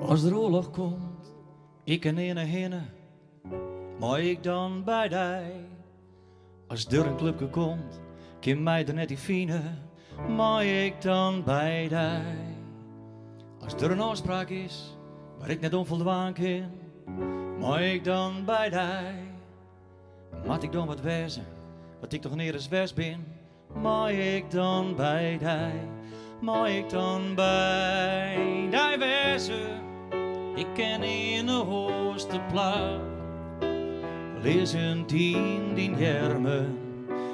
Als de oorlog komt, ik en in hinnen, maar ik dan bij die. Als er een clubje komt, kim mij er net die fine, maar ik dan bij die. Als er een afspraak is, waar ik net onvoldaan kan, maar ik dan bij die. Mat ik dan wat wezen, wat ik toch neer eens west ben, maar ik dan bij die. Maar ik dan bij die wezen. Ik ken in de hoogste plaats, lezend in die jermen,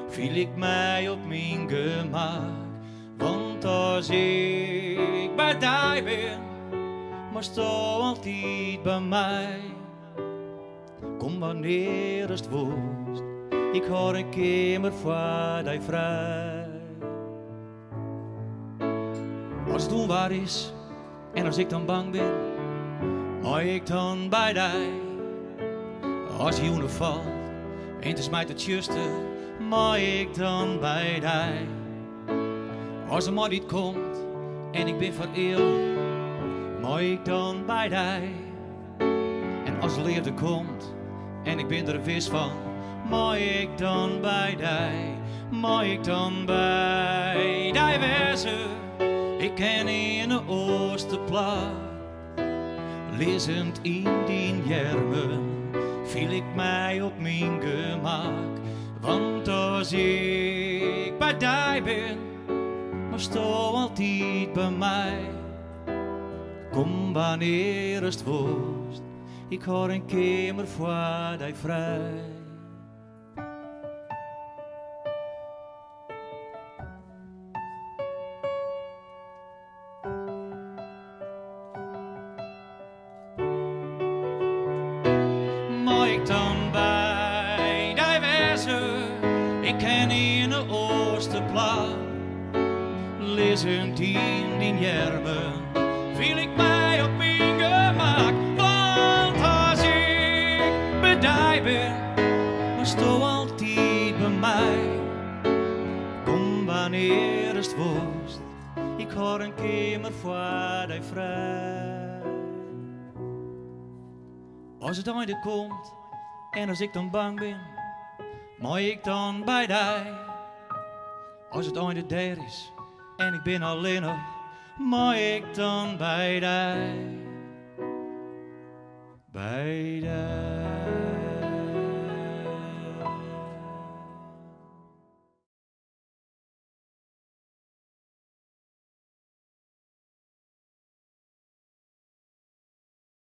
viel ik mij op mijn gemak. Want als ik bij die ben, maar sto altijd bij mij. Kom wanneer het woest, ik hoor een kamer voor die vrij. Als het onwaar is en als ik dan bang ben, maar ik dan bij die. Als je valt en het is mij het juiste, maar ik dan bij die. Als er maar niet komt en ik ben voor eeuw, maar ik dan bij die. En als de leerde komt en ik ben er vis van, maar ik dan bij die. Maar ik dan bij die wezen. Ik ken in de Oosterplaat, lezend in die jermen, viel ik mij op mijn gemak. Want als ik bij die ben, maar sto altijd bij mij. Kom wanneer het woest, ik hoor een kamer voor die vrij. Maar ik dan bij die wezen, ik ken in de Oosterplaat, lezend in die jermen, viel ik mij op mijn gemak. Want als ik bij die ben, maar sto altijd bij mij. Kom wanneer het woest, ik hoor een kamer voor die vrij. Als het einde komt en als ik dan bang ben, maar ik dan bij die. Als het einde daar is en ik ben alleen nog, maar ik dan bij die. Bij die.